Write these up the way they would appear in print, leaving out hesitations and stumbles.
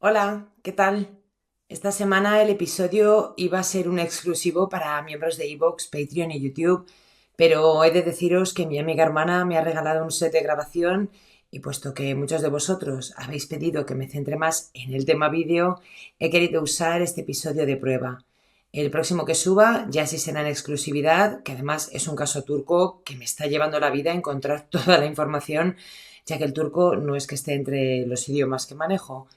Hola, ¿qué tal? Esta semana el episodio iba a ser un exclusivo para miembros de iVoox, Patreon y YouTube, pero he de deciros que mi amiga hermana me ha regalado un set de grabación y puesto que muchos de vosotros habéis pedido que me centre más en el tema vídeo, he querido usar este episodio de prueba. El próximo que suba ya sí será en exclusividad, que además es un caso turco que me está llevando la vida a encontrar toda la información, ya que el turco no es que esté entre los idiomas que manejo.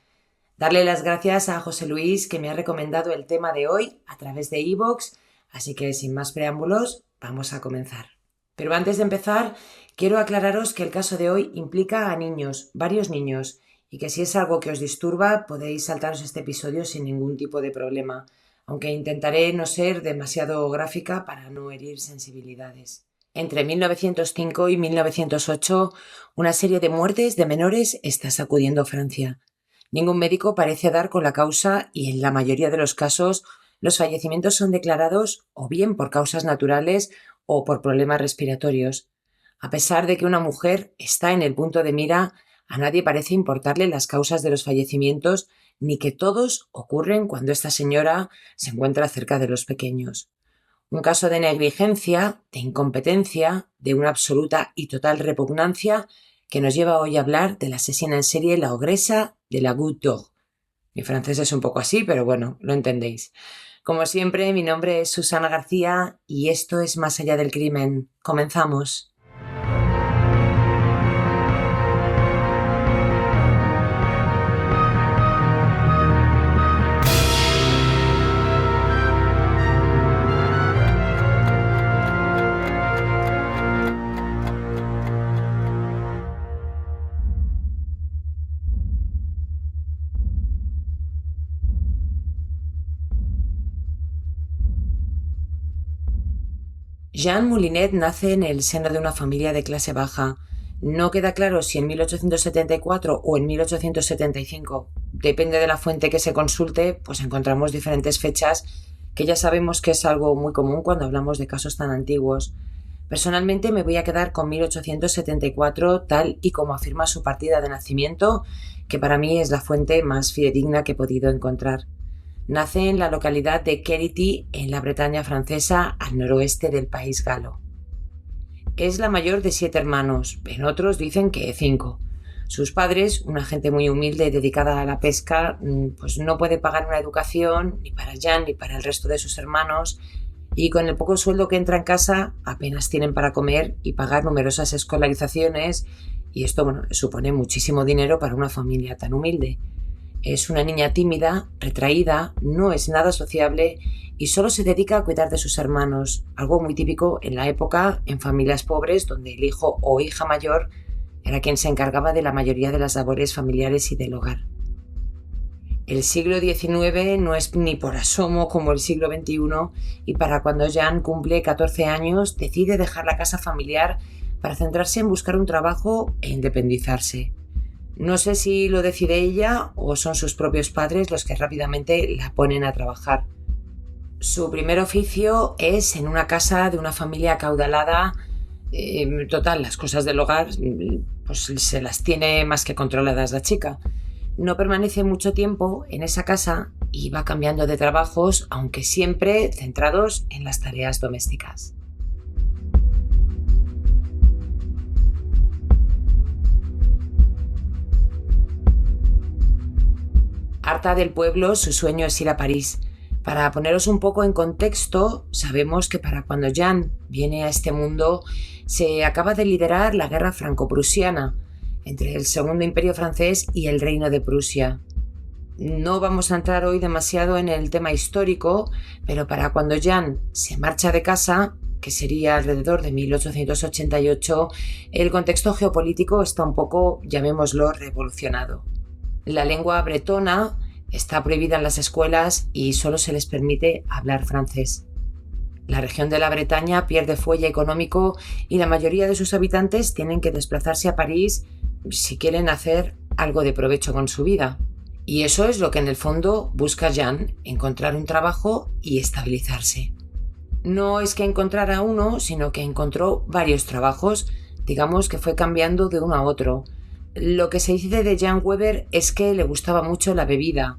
Darle las gracias a José Luis que me ha recomendado el tema de hoy a través de iVoox, así que sin más preámbulos, vamos a comenzar. Pero antes de empezar, quiero aclararos que el caso de hoy implica a niños, varios niños, y que si es algo que os disturba podéis saltaros este episodio sin ningún tipo de problema, aunque intentaré no ser demasiado gráfica para no herir sensibilidades. Entre 1905 y 1908, una serie de muertes de menores está sacudiendo Francia. Ningún médico parece dar con la causa y en la mayoría de los casos los fallecimientos son declarados o bien por causas naturales o por problemas respiratorios. A pesar de que una mujer está en el punto de mira, a nadie parece importarle las causas de los fallecimientos ni que todos ocurren cuando esta señora se encuentra cerca de los pequeños. Un caso de negligencia, de incompetencia, de una absoluta y total repugnancia que nos lleva hoy a hablar de la asesina en serie, la ogresa de la Goutte d'Or. Mi francés es un poco así, pero bueno, lo entendéis. Como siempre, mi nombre es Susana García y esto es Más allá del crimen. Comenzamos. Jean Moulinet nace en el seno de una familia de clase baja. No queda claro si en 1874 o en 1875. Depende de la fuente que se consulte, pues encontramos diferentes fechas que ya sabemos que es algo muy común cuando hablamos de casos tan antiguos. Personalmente me voy a quedar con 1874 tal y como afirma su partida de nacimiento, que para mí es la fuente más fidedigna que he podido encontrar. Nace en la localidad de Kerity, en la Bretaña francesa, al noroeste del país galo. Es la mayor de 7 hermanos, en otros dicen que 5. Sus padres, una gente muy humilde dedicada a la pesca, pues no puede pagar una educación ni para Jean ni para el resto de sus hermanos, y con el poco sueldo que entra en casa apenas tienen para comer y pagar numerosas escolarizaciones, y esto supone muchísimo dinero para una familia tan humilde. Es una niña tímida, retraída, no es nada sociable y solo se dedica a cuidar de sus hermanos, algo muy típico en la época en familias pobres donde el hijo o hija mayor era quien se encargaba de la mayoría de las labores familiares y del hogar. El siglo XIX no es ni por asomo como el siglo XXI y para cuando Jean cumple 14 años decide dejar la casa familiar para centrarse en buscar un trabajo e independizarse. No sé si lo decide ella o son sus propios padres los que rápidamente la ponen a trabajar. Su primer oficio es en una casa de una familia acaudalada. Total, las cosas del hogar pues se las tiene más que controladas la chica. No permanece mucho tiempo en esa casa y va cambiando de trabajos, aunque siempre centrados en las tareas domésticas. Harta del pueblo, su sueño es ir a París. Para poneros un poco en contexto, sabemos que para cuando Jean viene a este mundo se acaba de liderar la guerra franco-prusiana entre el Segundo Imperio francés y el Reino de Prusia. No vamos a entrar hoy demasiado en el tema histórico, pero para cuando Jean se marcha de casa, que sería alrededor de 1888, el contexto geopolítico está un poco, llamémoslo, revolucionado. La lengua bretona está prohibida en las escuelas y solo se les permite hablar francés. La región de la Bretaña pierde fuelle económico y la mayoría de sus habitantes tienen que desplazarse a París si quieren hacer algo de provecho con su vida. Y eso es lo que en el fondo busca Jean, encontrar un trabajo y estabilizarse. No es que encontrara uno, sino que encontró varios trabajos, digamos que fue cambiando de uno a otro. Lo que se dice de Jan Weber es que le gustaba mucho la bebida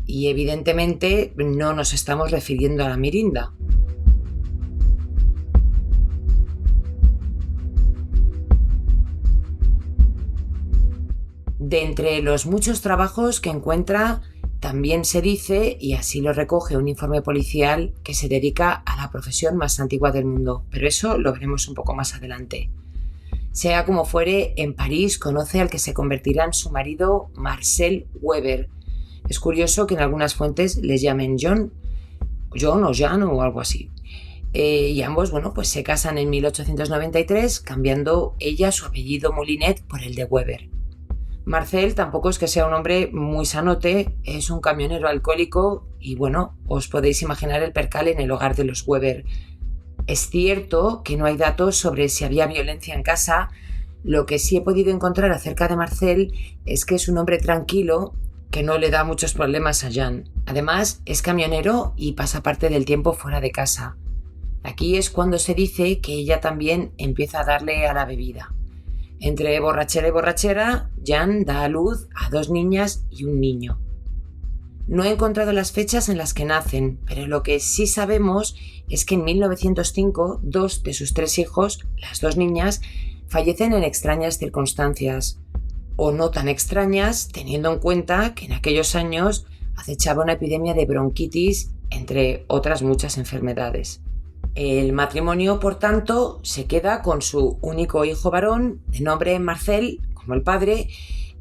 y evidentemente no nos estamos refiriendo a la mirinda. De entre los muchos trabajos que encuentra, también se dice, y así lo recoge un informe policial, que se dedica a la profesión más antigua del mundo, pero eso lo veremos un poco más adelante. Sea como fuere, en París conoce al que se convertirá en su marido, Marcel Weber. Es curioso que en algunas fuentes les llamen John o Jan o algo así. Y ambos, pues se casan en 1893, cambiando ella su apellido Molinet por el de Weber. Marcel tampoco es que sea un hombre muy sanote, es un camionero alcohólico y os podéis imaginar el percal en el hogar de los Weber. Es cierto que no hay datos sobre si había violencia en casa. Lo que sí he podido encontrar acerca de Marcel es que es un hombre tranquilo que no le da muchos problemas a Jan. Además, es camionero y pasa parte del tiempo fuera de casa. Aquí es cuando se dice que ella también empieza a darle a la bebida. Entre borrachera y borrachera, Jan da a luz a 2 niñas y un niño. No he encontrado las fechas en las que nacen, pero lo que sí sabemos es que en 1905 2 de sus 3 hijos, las 2 niñas, fallecen en extrañas circunstancias. O no tan extrañas, teniendo en cuenta que en aquellos años acechaba una epidemia de bronquitis, entre otras muchas enfermedades. El matrimonio, por tanto, se queda con su único hijo varón, de nombre Marcel, como el padre,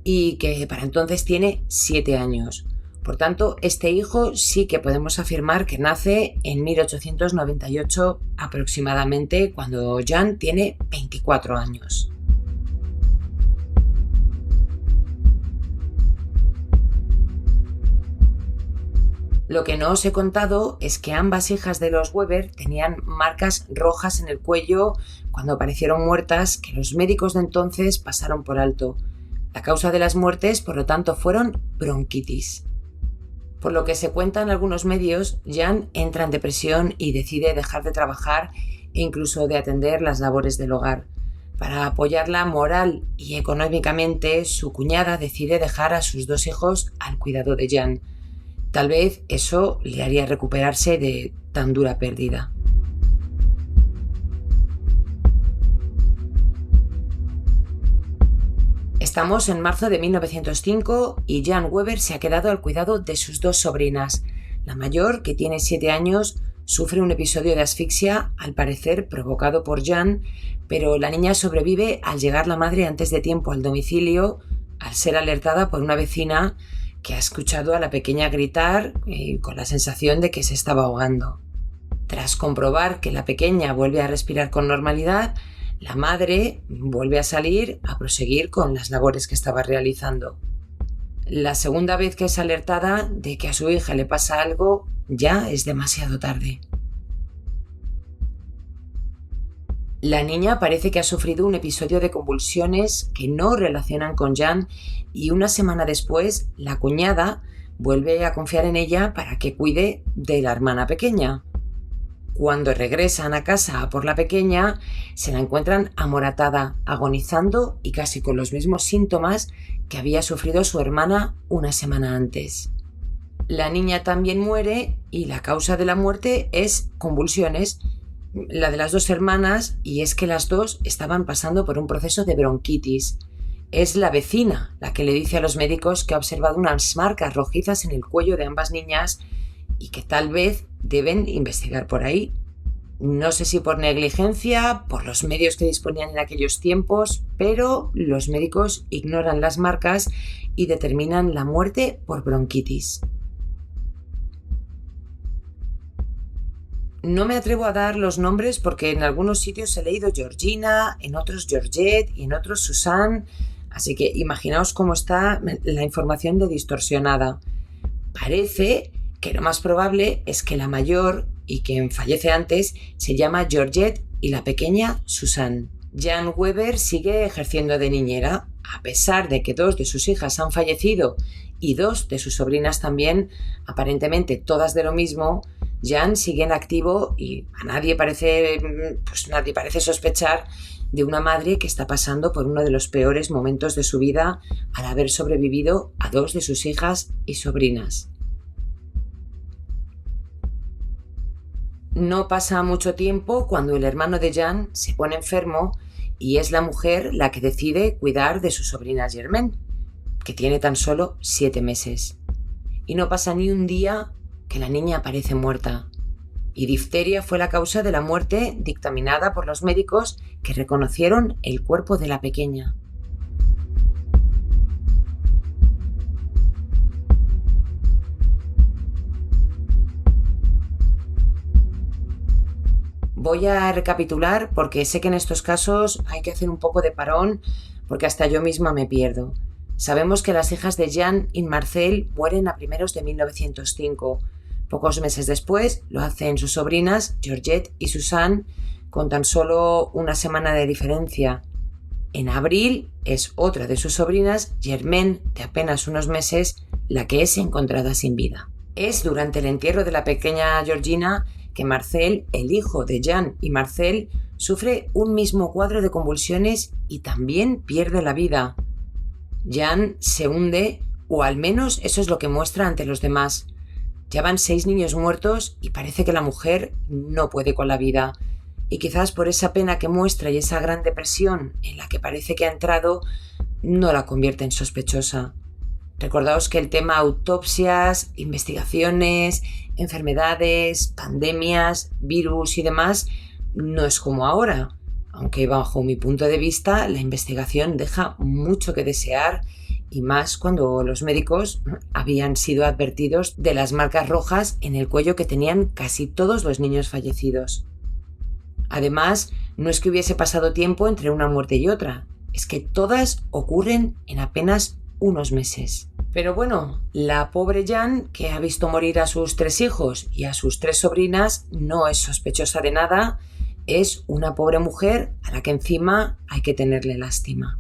y que para entonces tiene 7 años. Por tanto, este hijo sí que podemos afirmar que nace en 1898 aproximadamente, cuando Jan tiene 24 años. Lo que no os he contado es que ambas hijas de los Weber tenían marcas rojas en el cuello cuando aparecieron muertas que los médicos de entonces pasaron por alto. La causa de las muertes, por lo tanto, fueron bronquitis. Por lo que se cuenta en algunos medios, Jan entra en depresión y decide dejar de trabajar e incluso de atender las labores del hogar. Para apoyarla moral y económicamente, su cuñada decide dejar a sus 2 hijos al cuidado de Jan. Tal vez eso le haría recuperarse de tan dura pérdida. Estamos en marzo de 1905 y Jan Weber se ha quedado al cuidado de sus 2 sobrinas. La mayor, que tiene 7 años, sufre un episodio de asfixia, al parecer provocado por Jan, pero la niña sobrevive al llegar la madre antes de tiempo al domicilio, al ser alertada por una vecina que ha escuchado a la pequeña gritar con la sensación de que se estaba ahogando. Tras comprobar que la pequeña vuelve a respirar con normalidad, la madre vuelve a salir a proseguir con las labores que estaba realizando. La segunda vez que es alertada de que a su hija le pasa algo, ya es demasiado tarde. La niña parece que ha sufrido un episodio de convulsiones que no relacionan con Jan y una semana después la cuñada vuelve a confiar en ella para que cuide de la hermana pequeña. Cuando regresan a casa a por la pequeña, se la encuentran amoratada, agonizando y casi con los mismos síntomas que había sufrido su hermana una semana antes. La niña también muere y la causa de la muerte es convulsiones, la de las 2 hermanas, y es que las 2 estaban pasando por un proceso de bronquitis. Es la vecina la que le dice a los médicos que ha observado unas marcas rojizas en el cuello de ambas niñas y que tal vez deben investigar por ahí. No sé si por negligencia, por los medios que disponían en aquellos tiempos, pero los médicos ignoran las marcas y determinan la muerte por bronquitis. No me atrevo a dar los nombres porque en algunos sitios he leído Georgina, en otros Georgette y en otros Susan, así que imaginaos cómo está la información de distorsionada. Parece que lo más probable es que la mayor y quien fallece antes se llama Georgette y la pequeña Susan. Jan Weber sigue ejerciendo de niñera, a pesar de que 2 de sus hijas han fallecido y 2 de sus sobrinas también, aparentemente todas de lo mismo, Jan sigue en activo y nadie parece sospechar de una madre que está pasando por uno de los peores momentos de su vida al haber sobrevivido a 2 de sus hijas y sobrinas. No pasa mucho tiempo cuando el hermano de Jan se pone enfermo y es la mujer la que decide cuidar de su sobrina Germaine, que tiene tan solo 7 meses. Y no pasa ni un día que la niña aparece muerta. Y difteria fue la causa de la muerte dictaminada por los médicos que reconocieron el cuerpo de la pequeña. Voy a recapitular porque sé que en estos casos hay que hacer un poco de parón porque hasta yo misma me pierdo. Sabemos que las hijas de Jan y Marcel mueren a primeros de 1905. Pocos meses después lo hacen sus sobrinas Georgette y Suzanne con tan solo una semana de diferencia. En abril es otra de sus sobrinas, Germaine, de apenas unos meses, la que es encontrada sin vida. Es durante el entierro de la pequeña Georgina que Marcel, el hijo de Jan y Marcel, sufre un mismo cuadro de convulsiones y también pierde la vida. Jan se hunde, o al menos eso es lo que muestra ante los demás. Ya van 6 niños muertos y parece que la mujer no puede con la vida. Y quizás por esa pena que muestra y esa gran depresión en la que parece que ha entrado, no la convierte en sospechosa. Recordaos que el tema autopsias, investigaciones, enfermedades, pandemias, virus y demás no es como ahora, aunque bajo mi punto de vista la investigación deja mucho que desear y más cuando los médicos habían sido advertidos de las marcas rojas en el cuello que tenían casi todos los niños fallecidos. Además, no es que hubiese pasado tiempo entre una muerte y otra, es que todas ocurren en apenas unos meses. Pero bueno, la pobre Jan, que ha visto morir a sus 3 hijos y a sus 3 sobrinas, no es sospechosa de nada, es una pobre mujer a la que encima hay que tenerle lástima.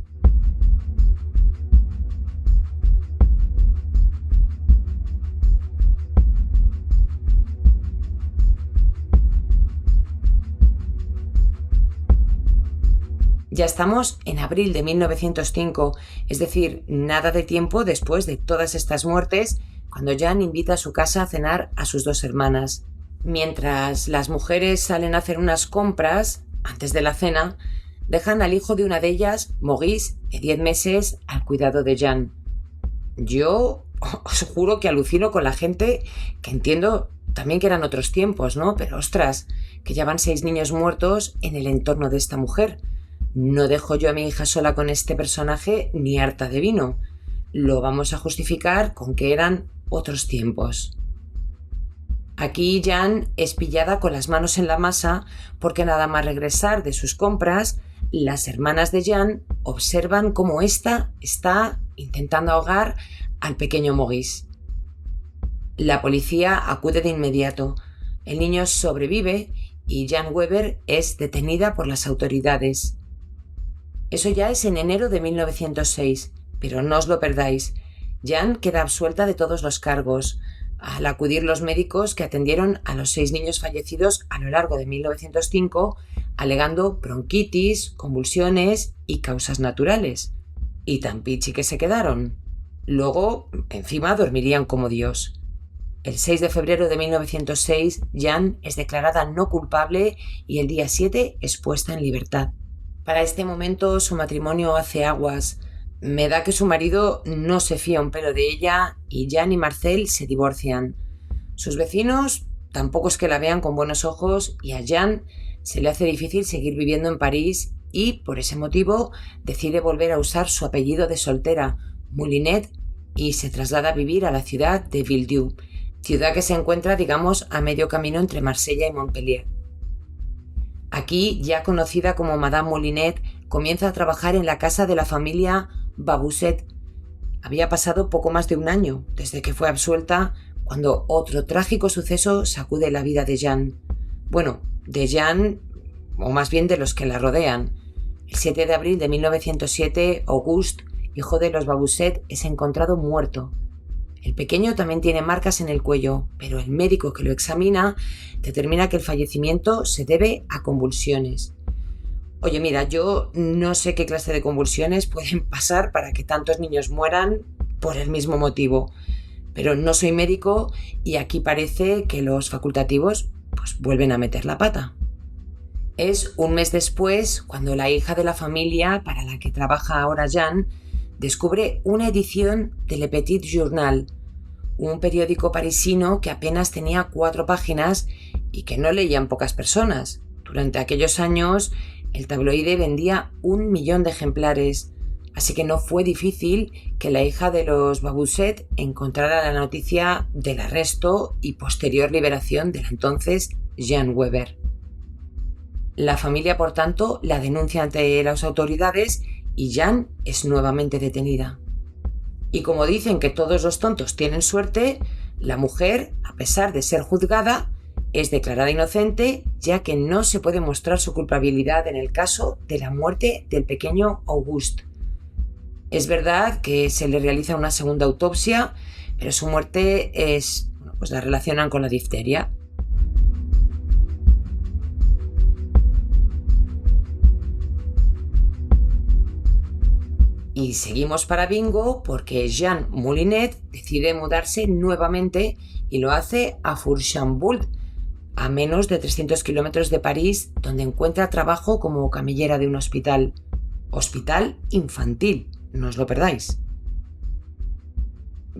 Ya estamos en abril de 1905, es decir, nada de tiempo después de todas estas muertes, cuando Jan invita a su casa a cenar a sus 2 hermanas. Mientras las mujeres salen a hacer unas compras, antes de la cena, dejan al hijo de una de ellas, Maurice, de 10 meses, al cuidado de Jan. Yo os juro que alucino con la gente, que entiendo también que eran otros tiempos, ¿no? Pero ostras, que ya van 6 niños muertos en el entorno de esta mujer. No dejo yo a mi hija sola con este personaje ni harta de vino. Lo vamos a justificar con que eran otros tiempos. Aquí Jan es pillada con las manos en la masa porque nada más regresar de sus compras, las hermanas de Jan observan cómo ésta está intentando ahogar al pequeño Maurice. La policía acude de inmediato. El niño sobrevive y Jan Weber es detenida por las autoridades. Eso ya es en enero de 1906, pero no os lo perdáis. Jan queda absuelta de todos los cargos, al acudir los médicos que atendieron a los 6 niños fallecidos a lo largo de 1905, alegando bronquitis, convulsiones y causas naturales. Y tan pichi que se quedaron. Luego, encima, dormirían como Dios. El 6 de febrero de 1906, Jan es declarada no culpable y el día 7 es puesta en libertad. Para este momento su matrimonio hace aguas. Me da que su marido no se fía un pelo de ella y Jan y Marcel se divorcian. Sus vecinos tampoco es que la vean con buenos ojos y a Jan se le hace difícil seguir viviendo en París y, por ese motivo, decide volver a usar su apellido de soltera, Moulinet, y se traslada a vivir a la ciudad de Villedieu, ciudad que se encuentra, digamos, a medio camino entre Marsella y Montpellier. Aquí, ya conocida como Madame Moulinet, comienza a trabajar en la casa de la familia Babousset. Había pasado poco más de un año desde que fue absuelta cuando otro trágico suceso sacude la vida de Jan. Bueno, de Jan, o más bien de los que la rodean. El 7 de abril de 1907, Auguste, hijo de los Babousset, es encontrado muerto. El pequeño también tiene marcas en el cuello, pero el médico que lo examina determina que el fallecimiento se debe a convulsiones. Oye, mira, yo no sé qué clase de convulsiones pueden pasar para que tantos niños mueran por el mismo motivo, pero no soy médico y aquí parece que los facultativos pues vuelven a meter la pata. Es un mes después cuando la hija de la familia para la que trabaja ahora Jeanne descubre una edición de Le Petit Journal, un periódico parisino que apenas tenía 4 páginas y que no leían pocas personas. Durante aquellos años el tabloide vendía 1 millón de ejemplares, así que no fue difícil que la hija de los Babousset encontrara la noticia del arresto y posterior liberación de la entonces Jeanne Weber. La familia, por tanto, la denuncia ante las autoridades y Jeanne es nuevamente detenida. Y como dicen que todos los tontos tienen suerte, la mujer, a pesar de ser juzgada, es declarada inocente, ya que no se puede mostrar su culpabilidad en el caso de la muerte del pequeño Auguste. Es verdad que se le realiza una segunda autopsia, pero su muerte la relacionan con la difteria. Y seguimos para bingo porque Jean Moulinet decide mudarse nuevamente y lo hace a Fourchambault, a menos de 300 kilómetros de París, donde encuentra trabajo como camillera de un hospital. Hospital infantil, no os lo perdáis.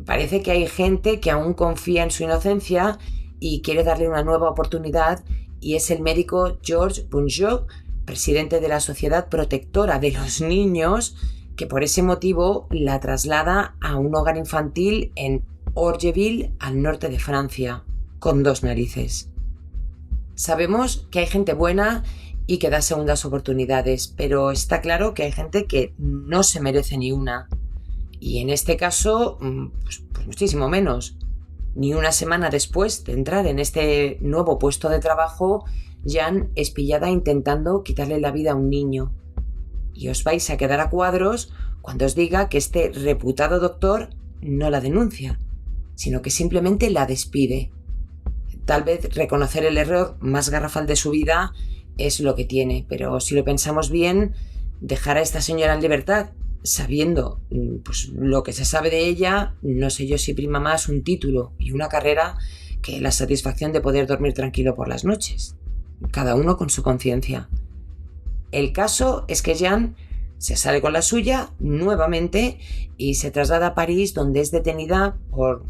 Parece que hay gente que aún confía en su inocencia y quiere darle una nueva oportunidad, y es el médico Georges Bonjour, presidente de la Sociedad Protectora de los Niños, que por ese motivo la traslada a un hogar infantil en Orgeville, al norte de Francia, con 2 narices. Sabemos que hay gente buena y que da segundas oportunidades, pero está claro que hay gente que no se merece ni una. Y en este caso, pues muchísimo menos. Ni una semana después de entrar en este nuevo puesto de trabajo, Jeanne es pillada intentando quitarle la vida a un niño. Y os vais a quedar a cuadros cuando os diga que este reputado doctor no la denuncia, sino que simplemente la despide. Tal vez reconocer el error más garrafal de su vida es lo que tiene, pero si lo pensamos bien, dejar a esta señora en libertad, sabiendo lo que se sabe de ella, no sé yo si prima más un título y una carrera que la satisfacción de poder dormir tranquilo por las noches. Cada uno con su conciencia. El caso es que Jeanne se sale con la suya nuevamente y se traslada a París, donde es detenida por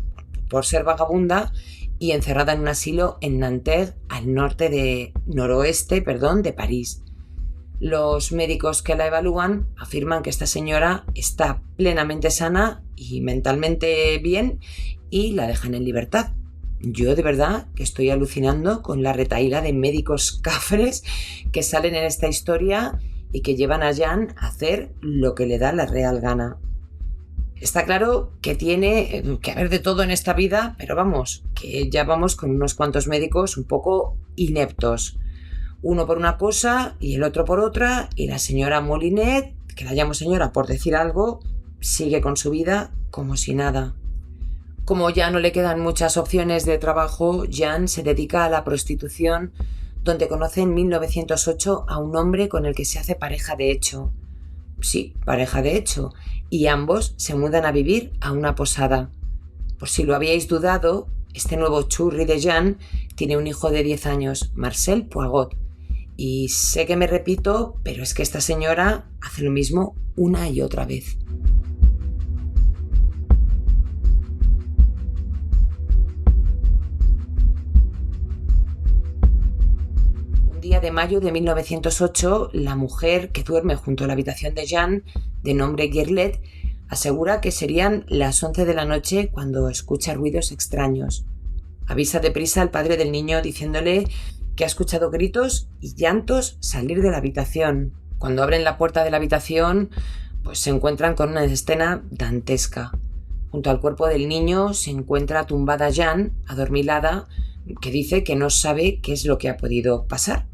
ser vagabunda y encerrada en un asilo en Nanterre, al noroeste de París. Los médicos que la evalúan afirman que esta señora está plenamente sana y mentalmente bien y la dejan en libertad. Yo de verdad que estoy alucinando con la retahíla de médicos cafres que salen en esta historia y que llevan a Jeanne a hacer lo que le da la real gana. Está claro que tiene que haber de todo en esta vida, pero vamos, que ya vamos con unos cuantos médicos un poco ineptos. Uno por una cosa y el otro por otra, y la señora Moulinet, que la llamo señora por decir algo, sigue con su vida como si nada. Como ya no le quedan muchas opciones de trabajo, Jeanne se dedica a la prostitución, donde conoce en 1908 a un hombre con el que se hace pareja de hecho. Sí, pareja de hecho, y ambos se mudan a vivir a una posada. Por si lo habíais dudado, este nuevo churri de Jeanne tiene un hijo de 10 años, Marcel Poigot. Y sé que me repito, pero es que esta señora hace lo mismo una y otra vez. Día de mayo de 1908, la mujer que duerme junto a la habitación de Jeanne, de nombre Guerlet, asegura que serían las 11 de la noche cuando escucha ruidos extraños. Avisa deprisa al padre del niño diciéndole que ha escuchado gritos y llantos salir de la habitación. Cuando abren la puerta de la habitación, se encuentran con una escena dantesca. Junto al cuerpo del niño se encuentra tumbada Jeanne, adormilada, que dice que no sabe qué es lo que ha podido pasar.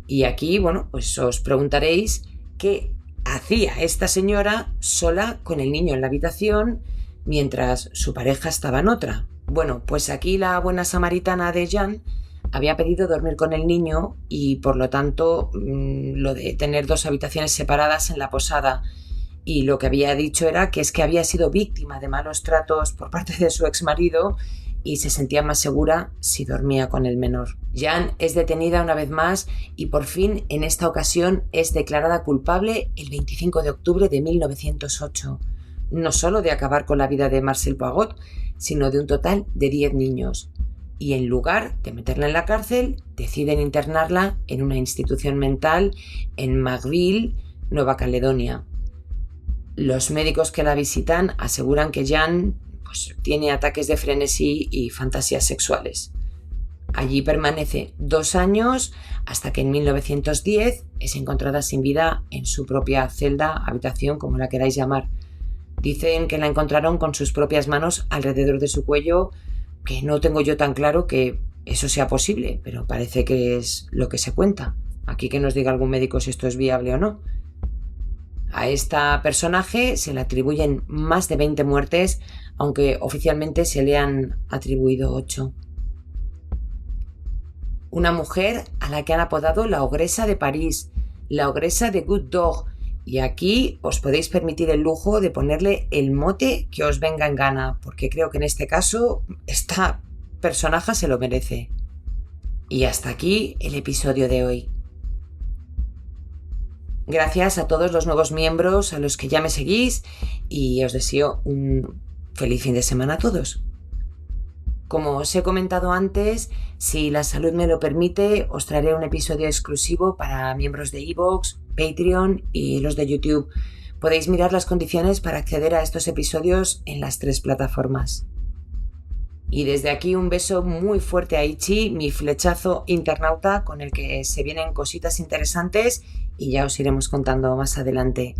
Y aquí, os preguntaréis qué hacía esta señora sola con el niño en la habitación mientras su pareja estaba en otra. Bueno, pues aquí la buena samaritana de Jan había pedido dormir con el niño y por lo tanto lo de tener 2 habitaciones separadas en la posada, y lo que había dicho era que es que había sido víctima de malos tratos por parte de su exmarido y se sentía más segura si dormía con el menor. Jan es detenida una vez más y por fin en esta ocasión es declarada culpable el 25 de octubre de 1908, no solo de acabar con la vida de Marcel Poirot, sino de un total de 10 niños. Y en lugar de meterla en la cárcel, deciden internarla en una institución mental en Marville, Nueva Caledonia. Los médicos que la visitan aseguran que Jan tiene ataques de frenesí y fantasías sexuales. Allí permanece 2 años hasta que en 1910 es encontrada sin vida en su propia celda, habitación, como la queráis llamar. Dicen que la encontraron con sus propias manos alrededor de su cuello, que no tengo yo tan claro que eso sea posible, pero parece que es lo que se cuenta. Aquí que nos diga algún médico si esto es viable o no. A esta personaje se le atribuyen más de 20 muertes, aunque oficialmente se le han atribuido 8. Una mujer a la que han apodado la ogresa de París, la ogresa de Good Dog, y aquí os podéis permitir el lujo de ponerle el mote que os venga en gana, porque creo que en este caso esta personaje se lo merece. Y hasta aquí el episodio de hoy. Gracias a todos los nuevos miembros, a los que ya me seguís, y os deseo un feliz fin de semana a todos. Como os he comentado antes, si la salud me lo permite, os traeré un episodio exclusivo para miembros de iVoox, Patreon y los de YouTube. Podéis mirar las condiciones para acceder a estos episodios en las 3 plataformas. Y desde aquí un beso muy fuerte a Ichi, mi flechazo internauta, con el que se vienen cositas interesantes y ya os iremos contando más adelante.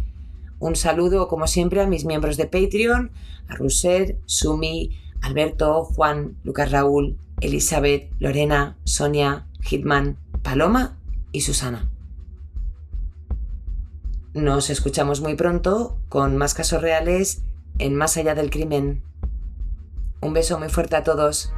Un saludo, como siempre, a mis miembros de Patreon, a Roser, Sumi, Alberto, Juan, Lucas Raúl, Elizabeth, Lorena, Sonia, Hitman, Paloma y Susana. Nos escuchamos muy pronto con más casos reales en Más allá del crimen. Un beso muy fuerte a todos.